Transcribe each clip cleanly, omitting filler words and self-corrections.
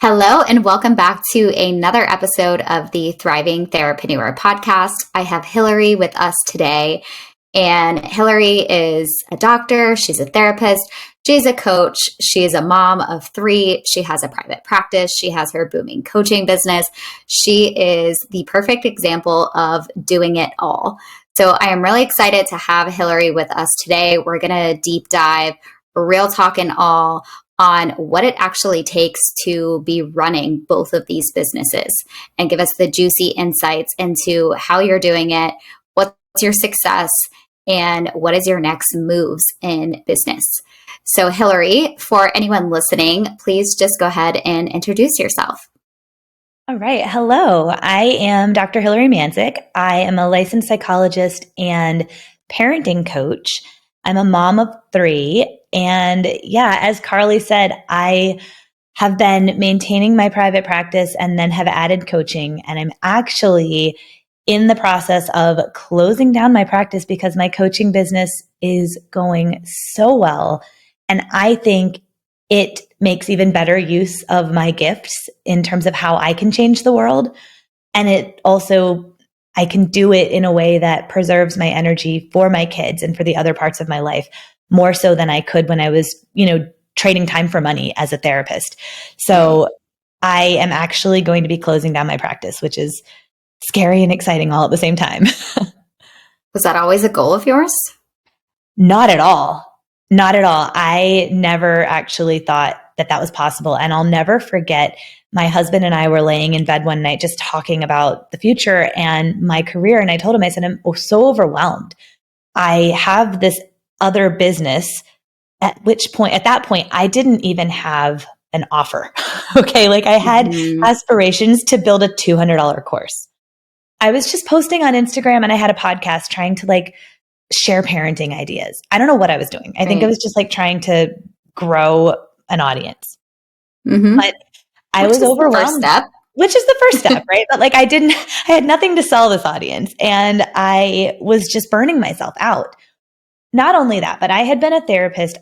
Hello, and welcome back to another episode of the Thriving Therapreneur podcast. I have Hilary with us today, and Hilary is a doctor. She's a therapist. She's a coach. She is a mom of three. She has a private practice. She has her booming coaching business. She is the perfect example of doing it all. So I am really excited to have Hilary with us today. We're going to deep dive, real talk and all, on what it actually takes to be running both of these businesses and give us the juicy insights into how you're doing it, what's your success, and what is your next moves in business. So Hilary, for anyone listening, please just go ahead and introduce yourself. All right. Hello. I am Dr. Hilary Manzik. I am a licensed psychologist and parenting coach. I'm a mom of three. And yeah, as Carly said, I have been maintaining my private practice and then have added coaching. And I'm actually in the process of closing down my practice because my coaching business is going so well. And I think it makes even better use of my gifts in terms of how I can change the world. And it also, I can do it in a way that preserves my energy for my kids and for the other parts of my life, more so than I could when I was, trading time for money as a therapist. So I am actually going to be closing down my practice, which is scary and exciting all at the same time. Was that always a goal of yours? Not at all. Not at all. I never actually thought that was possible. And I'll never forget, my husband and I were laying in bed one night just talking about the future and my career. And I told him, I said, I'm so overwhelmed. I have this other business, at that point, I didn't even have an offer. Okay. Like I had aspirations to build a $200 course. I was just posting on Instagram and I had a podcast trying to share parenting ideas. I don't know what I was doing. I think I was just trying to grow an audience. But I was overwhelmed. Which is the first step, right? But I had nothing to sell this audience and I was just burning myself out. Not only that, but I had been a therapist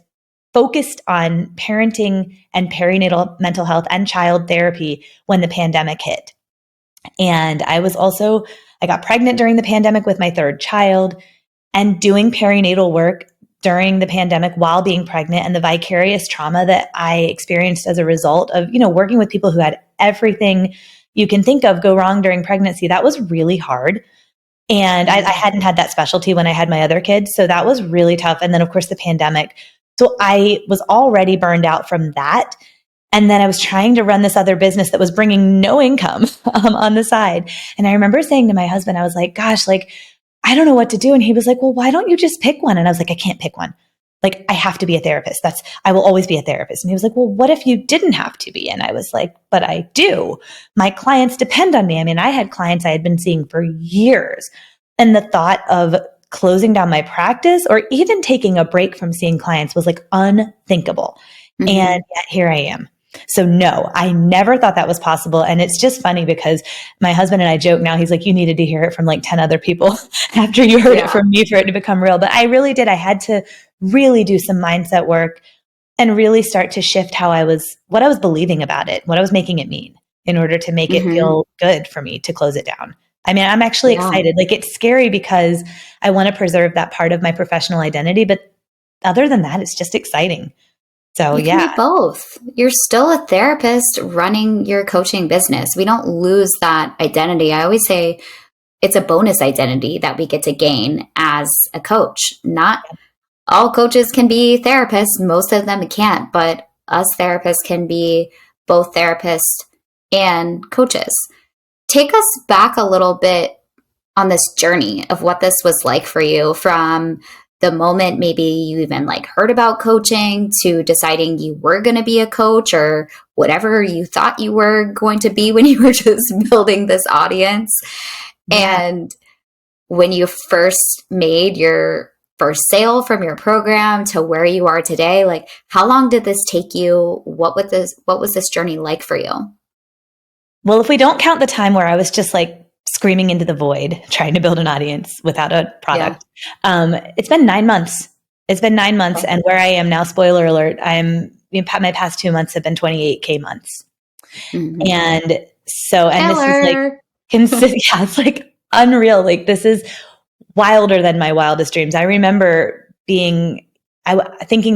focused on parenting and perinatal mental health and child therapy when the pandemic hit. And I got pregnant during the pandemic with my third child and doing perinatal work during the pandemic while being pregnant, and the vicarious trauma that I experienced as a result of, working with people who had everything you can think of go wrong during pregnancy. That was really hard. And I hadn't had that specialty when I had my other kids. So that was really tough. And then of course the pandemic. So I was already burned out from that. And then I was trying to run this other business that was bringing no income on the side. And I remember saying to my husband, I was like, gosh, I don't know what to do. And he was like, well, why don't you just pick one? And I was like, I can't pick one. I have to be a therapist. I will always be a therapist. And he was like, well, what if you didn't have to be? And I was like, but I do. My clients depend on me. I mean, I had clients I had been seeing for years. And the thought of closing down my practice or even taking a break from seeing clients was unthinkable. And yet here I am. So no, I never thought that was possible. And it's just funny because my husband and I joke now, he's like, you needed to hear it from 10 other people after you heard it from me for it to become real. But I really did. I had to really do some mindset work and really start to shift what I was believing about it, what I was making it mean in order to make it feel good for me to close it down. I mean, I'm actually excited. It's scary because I want to preserve that part of my professional identity. But other than that, it's just exciting. So you can be both. You're still a therapist running your coaching business. We don't lose that identity. I always say it's a bonus identity that we get to gain as a coach. Not all coaches can be therapists. Most of them can't, but us therapists can be both therapists and coaches. Take us back a little bit on this journey of what this was like for you, from the moment maybe you even heard about coaching to deciding you were going to be a coach or whatever you thought you were going to be when you were just building this audience. And when you first made your first sale from your program to where you are today, how long did this take you? What was this journey like for you? Well, if we don't count the time where I was just screaming into the void, trying to build an audience without a product. It's been 9 months. And where I am now, spoiler alert, my past 2 months have been 28K months. Mm-hmm. And so, and this is like, Stellar. yeah, it's like unreal. Like this is wilder than my wildest dreams. I remember thinking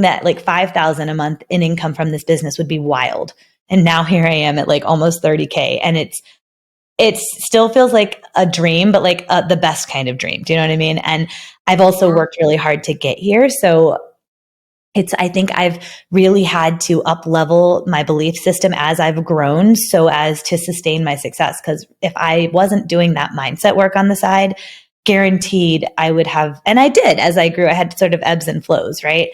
that like 5,000 a month in income from this business would be wild. And now here I am at like almost 30K. And it still feels like a dream, but like the best kind of dream. Do you know what I mean? And I've also worked really hard to get here. So I think I've really had to up level my belief system as I've grown so as to sustain my success. Cause if I wasn't doing that mindset work on the side, guaranteed I would have, and I did as I grew, I had sort of ebbs and flows, right?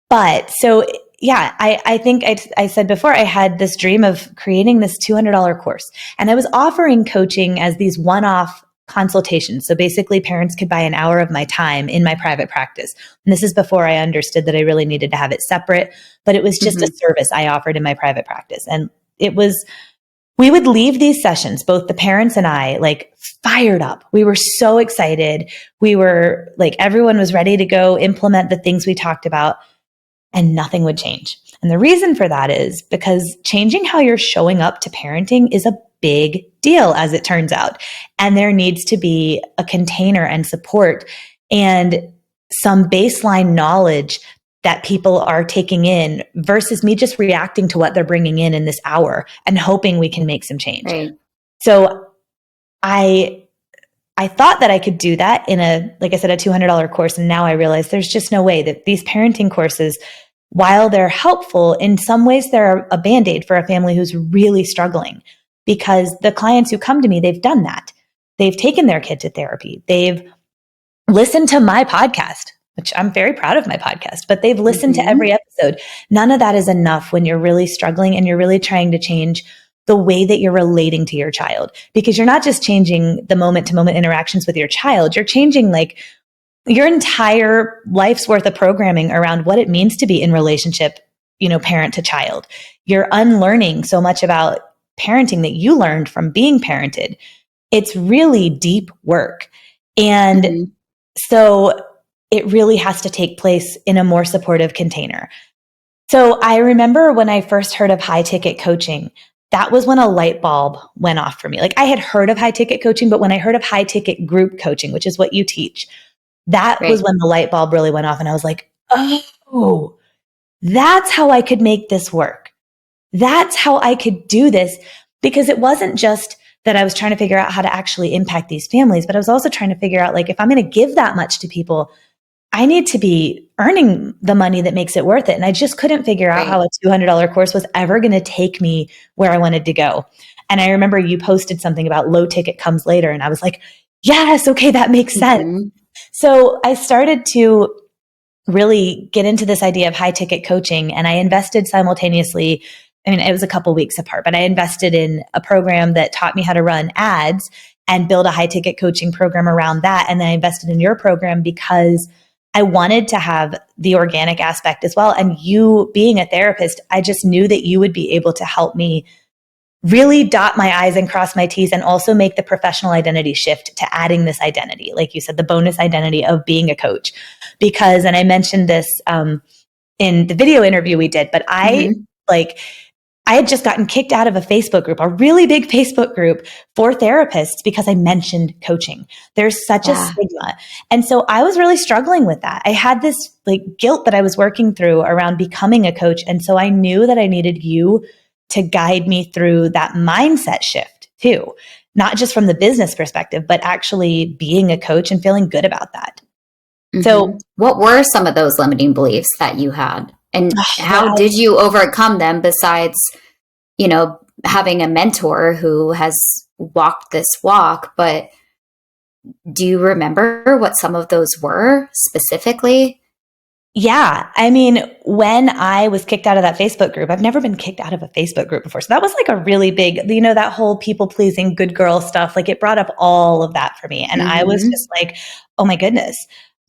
But so yeah, I think I said before, I had this dream of creating this $200 course, and I was offering coaching as these one-off consultations. So basically parents could buy an hour of my time in my private practice. And this is before I understood that I really needed to have it separate, but it was just a service I offered in my private practice. And we would leave these sessions, both the parents and I, like fired up. We were so excited. We were like, everyone was ready to go implement the things we talked about, and nothing would change. And the reason for that is because changing how you're showing up to parenting is a big deal, as it turns out. And there needs to be a container and support and some baseline knowledge that people are taking in versus me just reacting to what they're bringing in this hour and hoping we can make some change. Right. So I thought that I could do that in like I said, a $200 course. And now I realize there's just no way that these parenting courses, while they're helpful, in some ways they're a Band-Aid for a family who's really struggling, because the clients who come to me, they've done that. They've taken their kid to therapy. They've listened to my podcast, which I'm very proud of my podcast, but they've listened to every episode. None of that is enough when you're really struggling and you're really trying to change the way that you're relating to your child, because you're not just changing the moment to moment interactions with your child. You're changing like your entire life's worth of programming around what it means to be in relationship, parent to child. You're unlearning so much about parenting that you learned from being parented. It's really deep work. And so it really has to take place in a more supportive container. So I remember when I first heard of high ticket coaching, that was when a light bulb went off for me. Like I had heard of high ticket coaching, but when I heard of high ticket group coaching, which is what you teach, that was when the light bulb really went off. And I was like, oh, that's how I could make this work. That's how I could do this. Because it wasn't just that I was trying to figure out how to actually impact these families, but I was also trying to figure out, like, if I'm going to give that much to people, I need to be earning the money that makes it worth it. And I just couldn't figure out how a $200 course was ever going to take me where I wanted to go. And I remember you posted something about low ticket comes later. And I was like, yes, okay, that makes sense. So I started to really get into this idea of high ticket coaching, and I invested simultaneously. I mean, it was a couple weeks apart, but I invested in a program that taught me how to run ads and build a high ticket coaching program around that. And then I invested in your program because I wanted to have the organic aspect as well. And you being a therapist, I just knew that you would be able to help me really dot my I's and cross my T's, and also make the professional identity shift to adding this identity, like you said, the bonus identity of being a coach. Because, and I mentioned this in the video interview we did, but I had just gotten kicked out of a Facebook group, a really big Facebook group for therapists, because I mentioned coaching. There's such a stigma. And so I was really struggling with that. I had this like guilt that I was working through around becoming a coach. And so I knew that I needed you to guide me through that mindset shift too, not just from the business perspective, but actually being a coach and feeling good about that. So what were some of those limiting beliefs that you had? And how did you overcome them, besides, having a mentor who has walked this walk? But do you remember what some of those were specifically? Yeah. I mean, when I was kicked out of that Facebook group, I've never been kicked out of a Facebook group before. So that was like a really big, that whole people pleasing, good girl stuff. Like it brought up all of that for me. And I was just like, oh my goodness,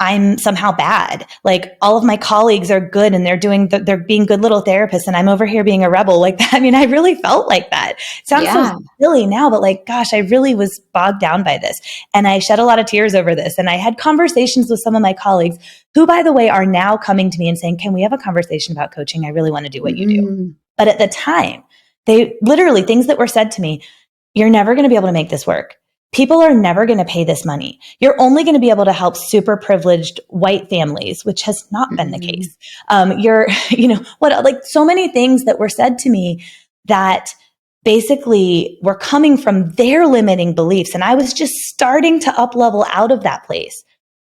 I'm somehow bad. Like all of my colleagues are good and they're being good little therapists, and I'm over here being a rebel like that. I mean, I really felt like that. It sounds so silly now, but like, gosh, I really was bogged down by this. And I shed a lot of tears over this. And I had conversations with some of my colleagues who, by the way, are now coming to me and saying, can we have a conversation about coaching? I really want to do what you do. But at the time, They literally, things that were said to me, you're never going to be able to make this work. People are never going to pay this money. You're only going to be able to help super privileged white families, which has not been the case. You're, like so many things that were said to me that basically were coming from their limiting beliefs. And I was just starting to up level out of that place.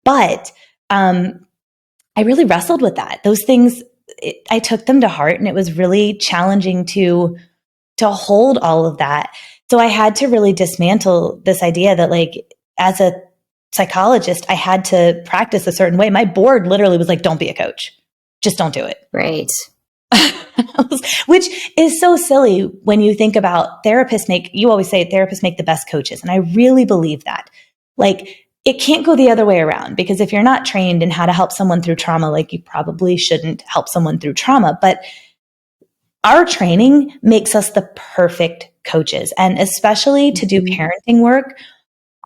But I really wrestled with that. Those things, I took them to heart, and it was really challenging to hold all of that. So I had to really dismantle this idea that, like, as a psychologist, I had to practice a certain way. My board literally was like, don't be a coach. Just don't do it. Right. Which is so silly when you think about you always say therapists make the best coaches. And I really believe that. Like, it can't go the other way around, because if you're not trained in how to help someone through trauma, like, you probably shouldn't help someone through trauma. But our training makes us the perfect coaches. And especially to do parenting work,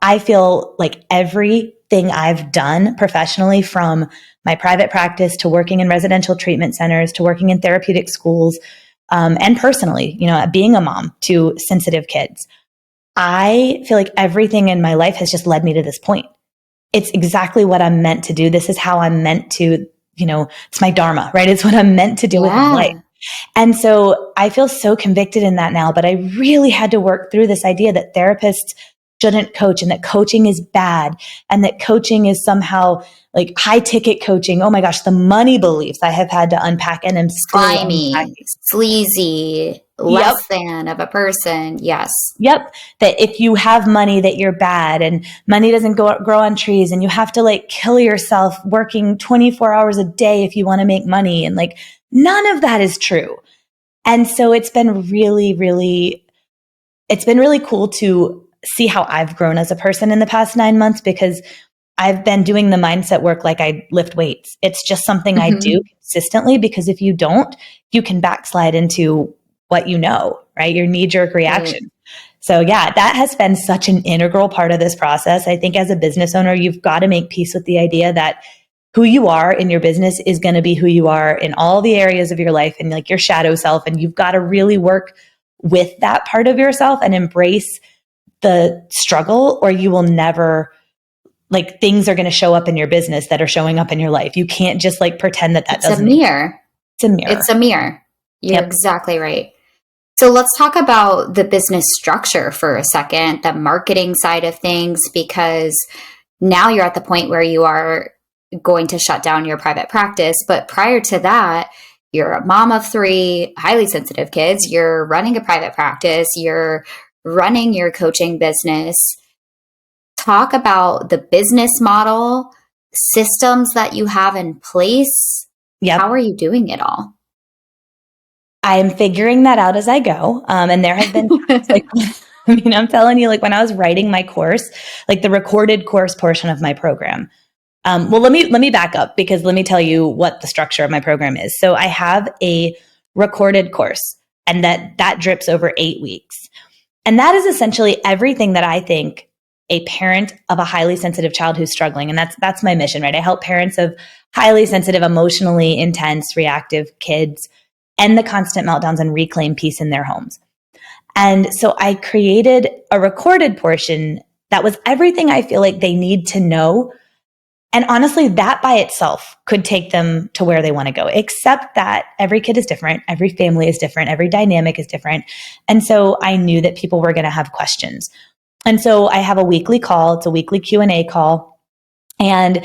I feel like everything I've done professionally, from my private practice to working in residential treatment centers to working in therapeutic schools, and personally, being a mom to sensitive kids, I feel like everything in my life has just led me to this point. It's exactly what I'm meant to do. This is how I'm meant to, it's my dharma, right? It's what I'm meant to do with my life. And so I feel so convicted in that now, but I really had to work through this idea that therapists shouldn't coach, and that coaching is bad, and that coaching is somehow like high ticket coaching. Oh my gosh, the money beliefs I have had to unpack, and I'm still slimy, sleazy, less than of a person. Yes. Yep. That if you have money, that you're bad, and money doesn't grow on trees, and you have to like kill yourself working 24 hours a day if you want to make money. And like, none of that is true. And so it's been really, really cool to see how I've grown as a person in the past 9 months, because I've been doing the mindset work like I lift weights. It's just something I do consistently, because if you don't, you can backslide into what you know, right? Your knee-jerk reaction. Right. So yeah, that has been such an integral part of this process. I think as a business owner, you've got to make peace with the idea that who you are in your business is going to be who you are in all the areas of your life, and like your shadow self. And you've got to really work with that part of yourself and embrace the struggle, or you will never, like, things are going to show up in your business that are showing up in your life. You can't just like pretend that doesn't. It's a mirror. It's a mirror. You're exactly right. So let's talk about the business structure for a second, the marketing side of things, because now you're at the point where you are going to shut down your private practice. But prior to that, you're a mom of 3 highly sensitive kids. You're running a private practice. You're running your coaching business. Talk about the business model, systems that you have in place. How are you doing it all? I'm figuring that out as I go. And there have been times, like, I'm telling you, like, when I was writing my course, like the recorded course portion of my program. Well, let me back up, because let me tell you what the structure of my program is. So I have a recorded course, and that drips over 8 weeks. And that is essentially everything that I think a parent of a highly sensitive child who's struggling. And that's my mission, right? I help parents of highly sensitive, emotionally intense, reactive kids end the constant meltdowns and reclaim peace in their homes. And so I created a recorded portion that was everything I feel like they need to know. And honestly, that by itself could take them to where they want to go, except that every kid is different. Every family is different. Every dynamic is different. And so I knew that people were going to have questions. And so I have a weekly call. It's a weekly Q&A call. And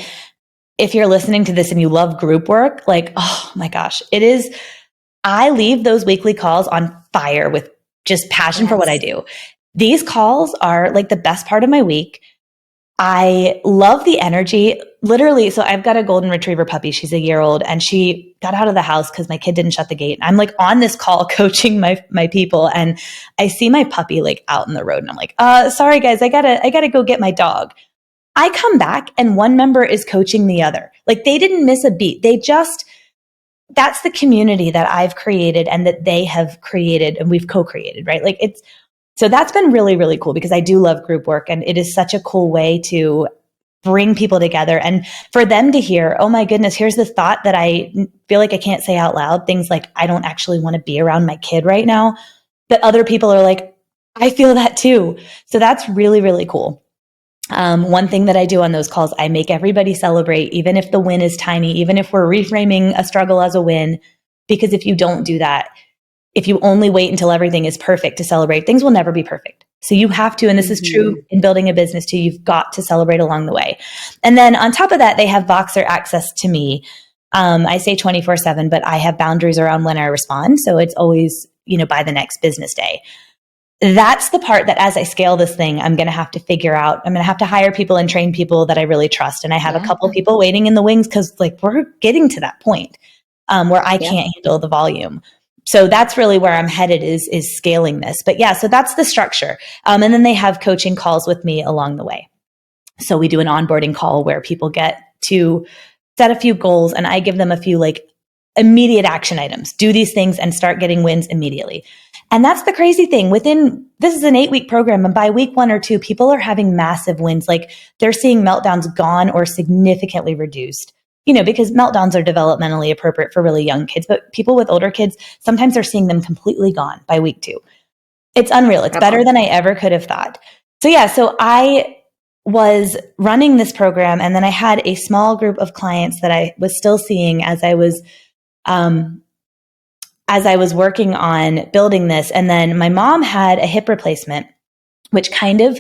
if you're listening to this and you love group work, like, oh my gosh, it is. I leave those weekly calls on fire with just passion for what I do. These calls are like the best part of my week. I love the energy. Literally, so I've got a golden retriever puppy. She's a year old, and she got out of the house because my kid didn't shut the gate. I'm like on this call coaching my people, and I see my puppy like out in the road, and I'm like, sorry guys, I gotta go get my dog. I come back and one member is coaching the other. Like, they didn't miss a beat. That's the community that I've created and that they have created and we've co-created, right? Like, so that's been really, really cool, because I do love group work, and it is such a cool way to bring people together and for them to hear, oh my goodness, here's the thought that I feel like I can't say out loud. Things like, I don't actually want to be around my kid right now. that other people are like, I feel that too. So that's really, really cool. One thing that I do on those calls, I make everybody celebrate, even if the win is tiny, even if we're reframing a struggle as a win, because if you don't do that, if you only wait until everything is perfect to celebrate, things will never be perfect. So you have to, and this is true in building a business too, you've got to celebrate along the way. And then on top of that, they have Voxer access to me. I say 24/7, but I have boundaries around when I respond. So it's always, by the next business day. That's the part that as I scale this thing, I'm going to have to figure out. I'm going to have to hire people and train people that I really trust. And I have a couple people waiting in the wings because we're getting to that point where I can't handle the volume. So that's really where I'm headed is scaling this. But yeah, so that's the structure. And then they have coaching calls with me along the way. So we do an onboarding call where people get to set a few goals and I give them a few immediate action items. Do these things and start getting wins immediately. And that's the crazy thing. This is an 8-week program, and by week 1 or 2, people are having massive wins. They're seeing meltdowns gone or significantly reduced, because meltdowns are developmentally appropriate for really young kids, but people with older kids, sometimes they're seeing them completely gone by week 2. It's unreal. It's better than I ever could have thought. So yeah, so I was running this program, and then I had a small group of clients that I was still seeing as I was working on building this. And then my mom had a hip replacement, which kind of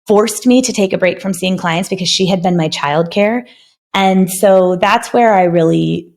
forced me to take a break from seeing clients because she had been my childcare. And so that's where I really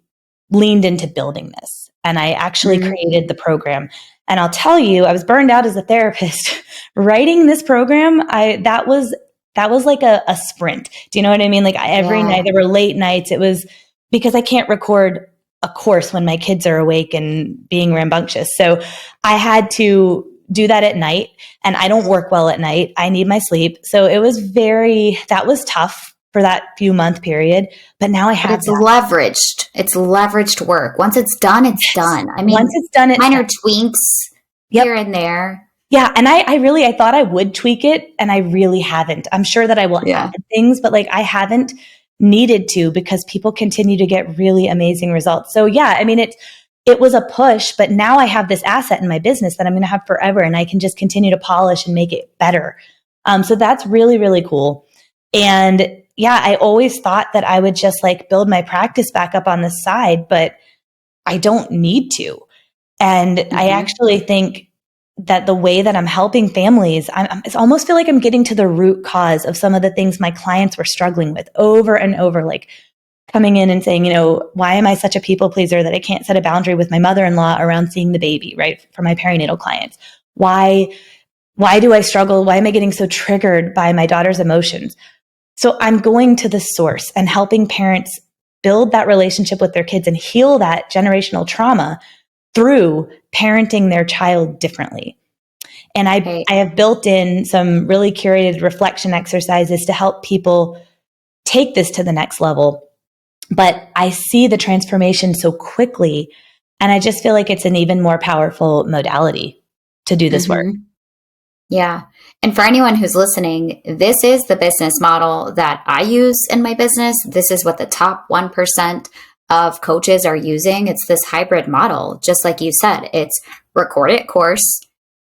leaned into building this. And I actually created the program. And I'll tell you, I was burned out as a therapist. Writing this program, that was like a sprint. Do you know what I mean? Every night, there were late nights. It was because I can't record a course when my kids are awake and being rambunctious. So I had to do that at night, and I don't work well at night. I need my sleep. So that was tough for that few month period, but now I have leveraged. It's leveraged work. Once it's done, it's done. I mean, once it's done, it's minor tweaks here and there. Yeah. And I thought I would tweak it, and I really haven't. I'm sure that I will add things, but I haven't needed to because people continue to get really amazing results. So yeah, I mean, it was a push, but now I have this asset in my business that I'm going to have forever, and I can just continue to polish and make it better. So that's really, really cool. And yeah, I always thought that I would just build my practice back up on the side, but I don't need to. And I actually think that the way that I'm helping families, it's almost feel like I'm getting to the root cause of some of the things my clients were struggling with over and over, coming in and saying, why am I such a people pleaser that I can't set a boundary with my mother-in-law around seeing the baby, right? For my perinatal clients. Why do I struggle? Why am I getting so triggered by my daughter's emotions? So I'm going to the source and helping parents build that relationship with their kids and heal that generational trauma through parenting their child differently. And I have built in some really curated reflection exercises to help people take this to the next level. But I see the transformation so quickly, and I just feel like it's an even more powerful modality to do this work. Yeah. And for anyone who's listening, this is the business model that I use in my business. This is what the top 1% of coaches are using. It's this hybrid model. Just like you said, it's recorded course,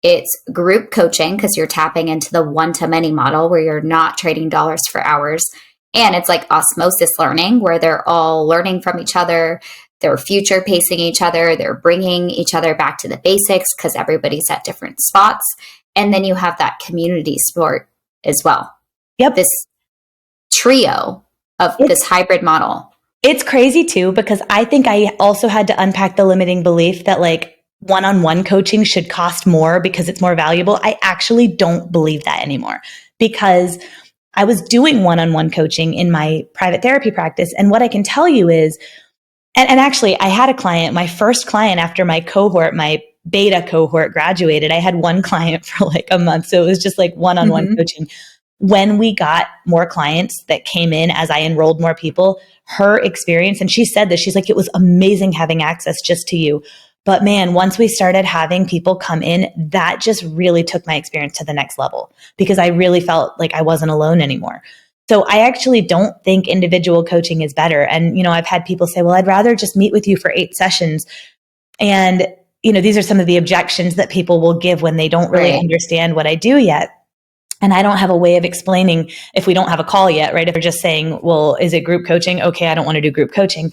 it's group coaching because you're tapping into the one-to-many model where you're not trading dollars for hours. And it's like osmosis learning where they're all learning from each other. They're future pacing each other. They're bringing each other back to the basics because everybody's at different spots. And then you have that community support as well. Yep. This trio of this hybrid model. It's crazy too, because I think I also had to unpack the limiting belief that one-on-one coaching should cost more because it's more valuable. I actually don't believe that anymore because I was doing one-on-one coaching in my private therapy practice. And what I can tell you is, and actually I had a client, my first client after my beta cohort graduated, I had one client for a month. So it was just one-on-one coaching. When we got more clients that came in as I enrolled more people, her experience, and she said this, she's like, it was amazing having access just to you. But man, once we started having people come in, that just really took my experience to the next level because I really felt like I wasn't alone anymore. So I actually don't think individual coaching is better. And, I've had people say, well, I'd rather just meet with you for 8 sessions. And these are some of the objections that people will give when they don't really understand what I do yet. And I don't have a way of explaining if we don't have a call yet, right? If they're just saying, well, is it group coaching? Okay, I don't want to do group coaching.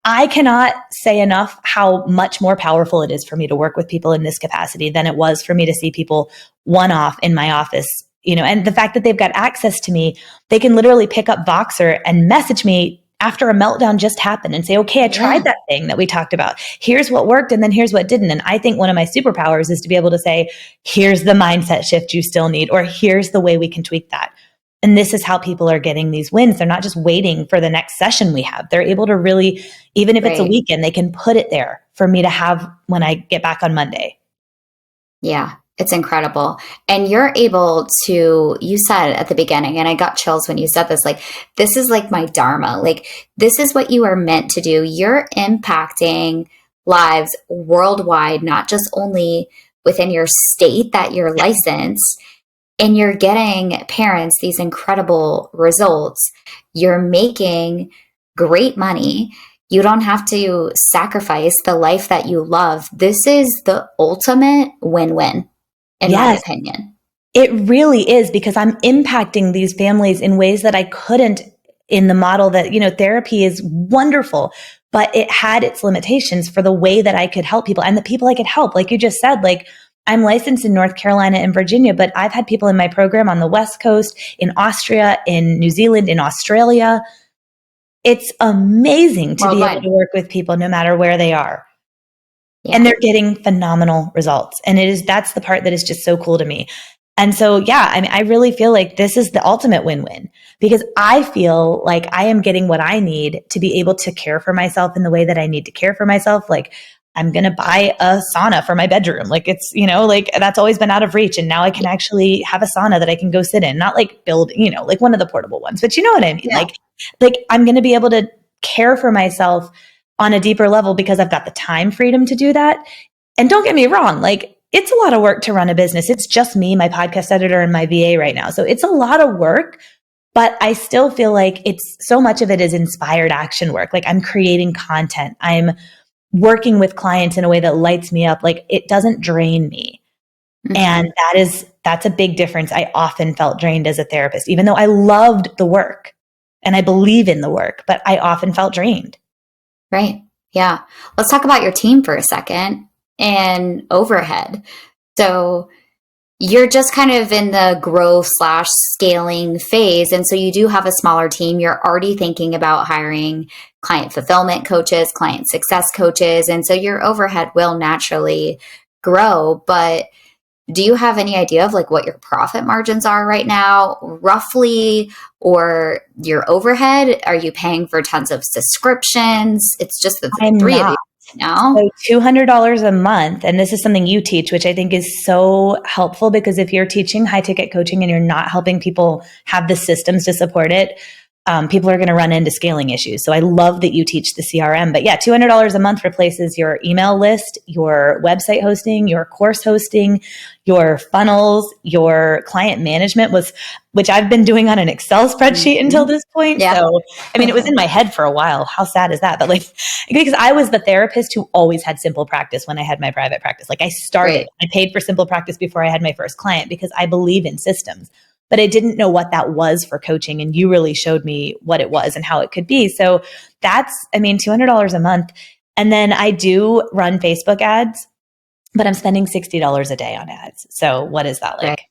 I cannot say enough how much more powerful it is for me to work with people in this capacity than it was for me to see people one-off in my office, and the fact that they've got access to me, they can literally pick up Voxer and message me after a meltdown just happened and say, okay, I tried that thing that we talked about. Here's what worked. And then here's what didn't. And I think one of my superpowers is to be able to say, here's the mindset shift you still need, or here's the way we can tweak that. And this is how people are getting these wins. They're not just waiting for the next session we have. They're able to really, even if it's a weekend, they can put it there for me to have when I get back on Monday. Yeah. It's incredible. And you're able to, you said at the beginning, and I got chills when you said this, like, this is like my dharma. Like, this is what you are meant to do. You're impacting lives worldwide, not just only within your state that you're licensed, and you're getting parents these incredible results. You're making great money. You don't have to sacrifice the life that you love. This is the ultimate win-win. In my opinion. It really is, because I'm impacting these families in ways that I couldn't in the model that, therapy is wonderful, but it had its limitations for the way that I could help people and the people I could help. Like you just said, like, I'm licensed in North Carolina and Virginia, but I've had people in my program on the West Coast, in Austria, in New Zealand, in Australia. It's amazing to be able to work with people no matter where they are. Yeah. And they're getting phenomenal results. And that's the part that is just so cool to me. And so, I really feel like this is the ultimate win-win, because I feel like I am getting what I need to be able to care for myself in the way that I need to care for myself. Like, I'm going to buy a sauna for my bedroom. Like, it's, that's always been out of reach. And now I can actually have a sauna that I can go sit in, not like build, like one of the portable ones, but you know what I mean? Yeah. Like I'm going to be able to care for myself on a deeper level because I've got the time freedom to do that. And don't get me wrong, like, it's a lot of work to run a business. It's just me, my podcast editor, and my VA right now. So it's a lot of work, but I still feel like it's so much of it is inspired action work. Like, I'm creating content. I'm working with clients in a way that lights me up. Like, it doesn't drain me. Mm-hmm. And that's a big difference. I often felt drained as a therapist, even though I loved the work and I believe in the work, but I often felt drained. Right. Yeah. Let's talk about your team for a second and overhead. So you're just kind of in the growth/scaling phase. And so you do have a smaller team. You're already thinking about hiring client fulfillment coaches, client success coaches. And so your overhead will naturally grow. But do you have any idea of like what your profit margins are right now, roughly, or your overhead? Are you paying for tons of subscriptions? It's just the three of you now. So $200 a month. And this is something you teach, which I think is so helpful, because if you're teaching high ticket coaching and you're not helping people have the systems to support it, people are going to run into scaling issues. So I love that you teach the CRM, but $200 a month replaces your email list, your website hosting, your course hosting, your funnels, your client management, which I've been doing on an Excel spreadsheet until this point. Yeah. So, it was in my head for a while. How sad is that? But because I was the therapist who always had Simple Practice when I had my private practice. Like, I paid for Simple Practice before I had my first client because I believe in systems. But I didn't know what that was for coaching. And you really showed me what it was and how it could be. So that's, $200 a month. And then I do run Facebook ads, but I'm spending $60 a day on ads. So what is that, like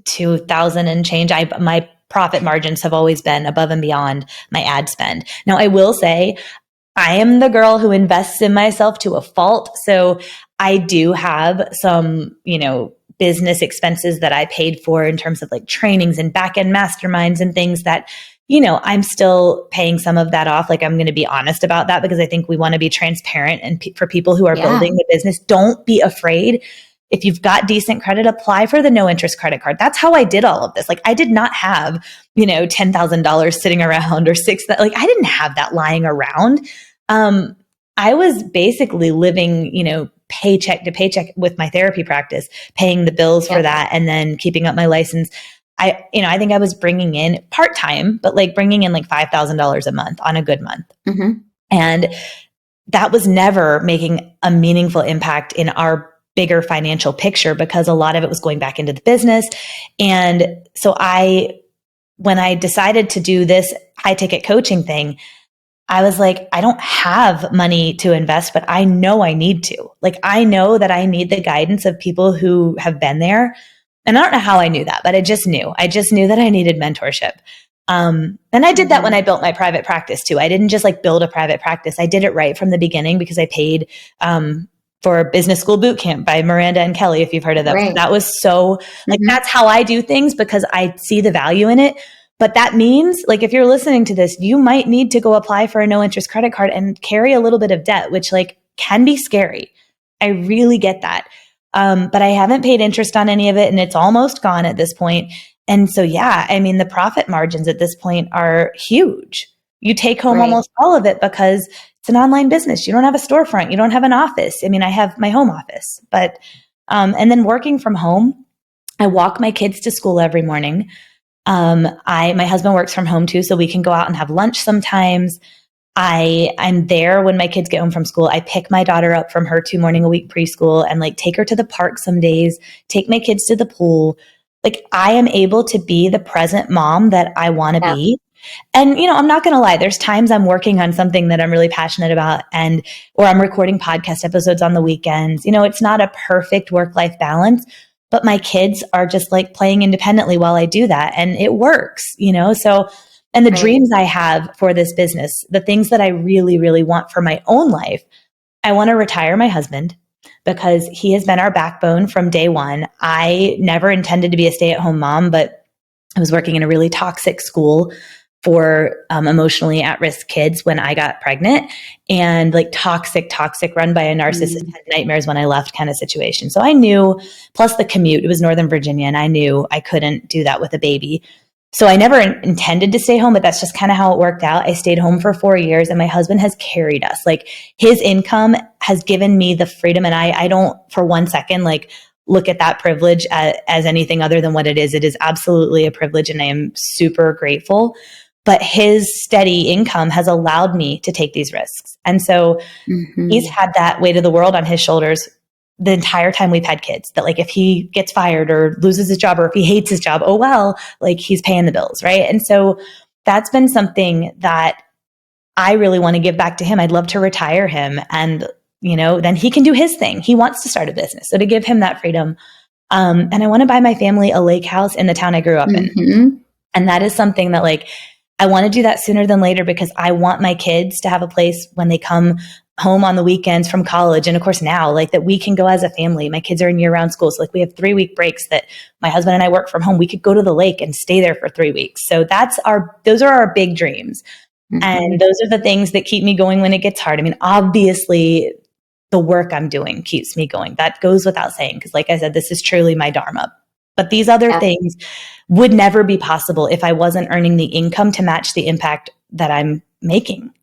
2,000 and change? My profit margins have always been above and beyond my ad spend. Now, I will say I am the girl who invests in myself to a fault. So I do have some, business expenses that I paid for in terms of like trainings and back-end masterminds and things that, I'm still paying some of that off. Like, I'm going to be honest about that because I think we want to be transparent. And for people who are building the business, don't be afraid. If you've got decent credit, apply for the no interest credit card. That's how I did all of this. Like, I did not have, $10,000 sitting around or I didn't have that lying around. I was basically living, paycheck to paycheck with my therapy practice, paying the bills for that, and then keeping up my license. I think I was bringing in part-time, but like bringing in like $5,000 a month on a good month. Mm-hmm. And that was never making a meaningful impact in our bigger financial picture because a lot of it was going back into the business. And so when I decided to do this high ticket coaching thing, I was like, I don't have money to invest, but I know I need to. Like, I know that I need the guidance of people who have been there. And I don't know how I knew that, but I just knew. I just knew that I needed mentorship. And I did that when I built my private practice too. I didn't just like build a private practice. I did it right from the beginning because I paid for Business School Boot Camp by Miranda and Kelly, if you've heard of them. Right. That was so like, that's how I do things because I see the value in it. But that means, like, if you're listening to this, you might need to go apply for a no interest credit card and carry a little bit of debt, which like can be scary. I really get that. But I haven't paid interest on any of it and it's almost gone at this point. And so, yeah, I mean, the profit margins at this point are huge. You take home almost all of it because it's an online business. You don't have a storefront. You don't have an office. I mean, I have my home office, but, and then working from home, I walk my kids to school every morning. My husband works from home too, so we can go out and have lunch sometimes. I'm there when my kids get home from school. I pick my daughter up from her 2 morning a week preschool and like take her to the park some days, take my kids to the pool. Like I am able to be the present mom that I want to be. And, you know, I'm not going to lie. There's times I'm working on something that I'm really passionate about or I'm recording podcast episodes on the weekends. You know, it's not a perfect work-life balance, but my kids are just like playing independently while I do that. And it works, you know? So, and the dreams I have for this business, the things that I really, really want for my own life, I want to retire my husband because he has been our backbone from day one. I never intended to be a stay-at-home mom, but I was working in a really toxic school for emotionally at-risk kids when I got pregnant, and like toxic run by a narcissist, had nightmares when I left kind of situation. So I knew, plus the commute, it was Northern Virginia, and I knew I couldn't do that with a baby. So I never intended to stay home, but that's just kind of how it worked out. I stayed home for 4 years and my husband has carried us. Like his income has given me the freedom, and I don't for 1 second like look at that privilege as anything other than what it is. It is absolutely a privilege and I am super grateful. But his steady income has allowed me to take these risks. And so he's had that weight of the world on his shoulders the entire time we've had kids, that like if he gets fired or loses his job or if he hates his job, oh, well, like he's paying the bills. Right. And so that's been something that I really want to give back to him. I'd love to retire him and, you know, then he can do his thing. He wants to start a business. So to give him that freedom. And I want to buy my family a lake house in the town I grew up in. And that is something that like, I want to do that sooner than later because I want my kids to have a place when they come home on the weekends from college. And of course now, like that we can go as a family. My kids are in year-round school. So like we have 3-week breaks that my husband and I work from home. We could go to the lake and stay there for 3 weeks. So those are our big dreams. And those are the things that keep me going when it gets hard. I mean, obviously the work I'm doing keeps me going. That goes without saying. Because like I said, this is truly my dharma. But these other things would never be possible if I wasn't earning the income to match the impact that I'm making.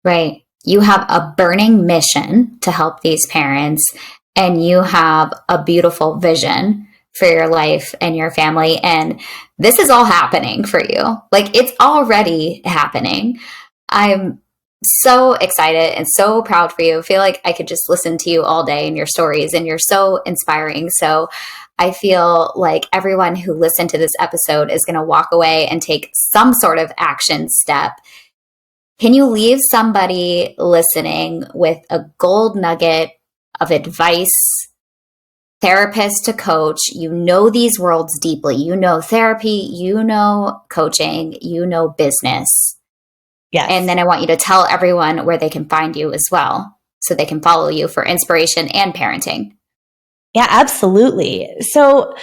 Right. You have a burning mission to help these parents, and you have a beautiful vision for your life and your family. And this is all happening for you. Like it's already happening. I'm so excited and so proud for you. I feel like I could just listen to you all day and your stories, and you're so inspiring. So I feel like everyone who listened to this episode is going to walk away and take some sort of action step. Can you leave somebody listening with a gold nugget of advice? Therapist to coach, you know these worlds deeply. You know therapy, you know coaching, you know business. Yes. And then I want you to tell everyone where they can find you as well, so they can follow you for inspiration and parenting. Yeah, absolutely. So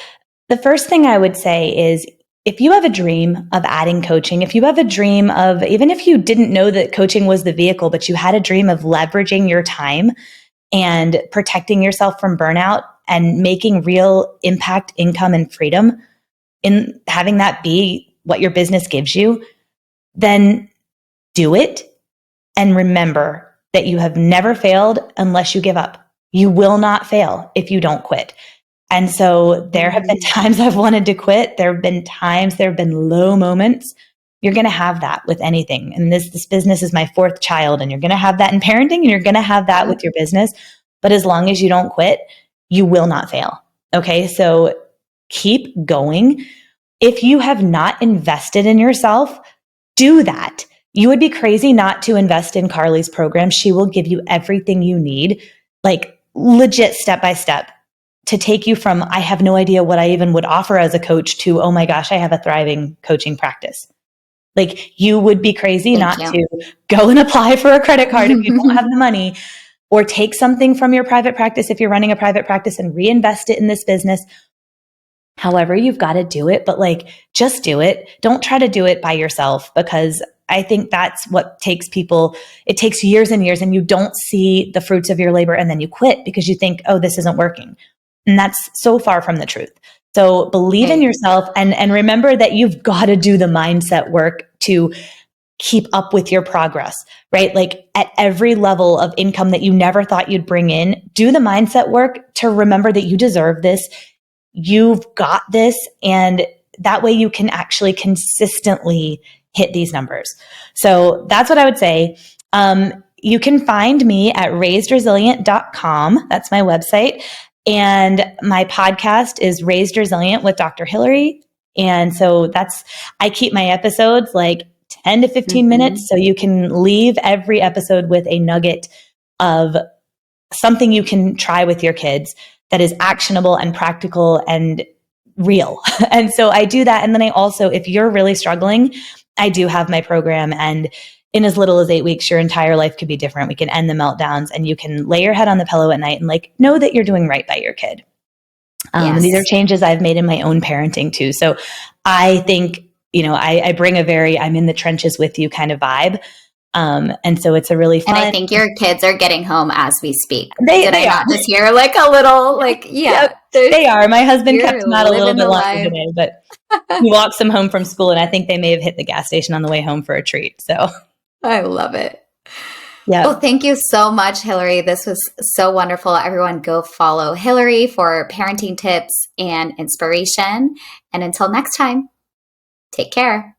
the first thing I would say is if you have a dream of adding coaching, if you have a dream of, even if you didn't know that coaching was the vehicle, but you had a dream of leveraging your time and protecting yourself from burnout and making real impact, income, and freedom in having that be what your business gives you, then do it. And remember that you have never failed unless you give up. You will not fail if you don't quit. And so there have been times I've wanted to quit. There have been times, there have been low moments You're going to have that with anything. And this business is my fourth child, and you're going to have that in parenting, and you're going to have that with your business. But as long as you don't quit, you will not fail. Okay. So keep going. If you have not invested in yourself, do that. You would be crazy not to invest in Carly's program. She will give you everything you need, like legit step by step, to take you from, I have no idea what I even would offer as a coach, to, oh my gosh, I have a thriving coaching practice. Like, you would be crazy not to go and apply for a credit card if you don't have the money, or take something from your private practice if you're running a private practice and reinvest it in this business. However, you've got to do it, but like, just do it. Don't try to do it by yourself, because I think that's what takes people. It takes years and years, and you don't see the fruits of your labor, and then you quit because you think, oh, this isn't working. And that's so far from the truth. So believe in yourself, and remember that you've got to do the mindset work to keep up with your progress, right? Like, at every level of income that you never thought you'd bring in, do the mindset work to remember that you deserve this. You've got this. And that way you can actually consistently hit these numbers. So that's what I would say. You can find me at raisedresilient.com. That's my website. And my podcast is Raised Resilient with Dr. Hilary. And so I keep my episodes like 10 to 15 minutes. So you can leave every episode with a nugget of something you can try with your kids that is actionable and practical and real. And so I do that. And then I also, if you're really struggling, I do have my program, and in as little as 8 weeks, your entire life could be different. We can end the meltdowns, and you can lay your head on the pillow at night and like know that you're doing right by your kid. And these are changes I've made in my own parenting too. So I think, I bring a very, I'm in the trenches with you kind of vibe. And so it's a really fun. And I think your kids are getting home as we speak. They I are. not just hear like a little, like, they are. My husband kept them out a little bit longer today, but he walks them home from school, and I think they may have hit the gas station on the way home for a treat. So I love it. Yeah. Well, thank you so much, Hilary. This was so wonderful. Everyone go follow Hilary for parenting tips and inspiration. And until next time, take care.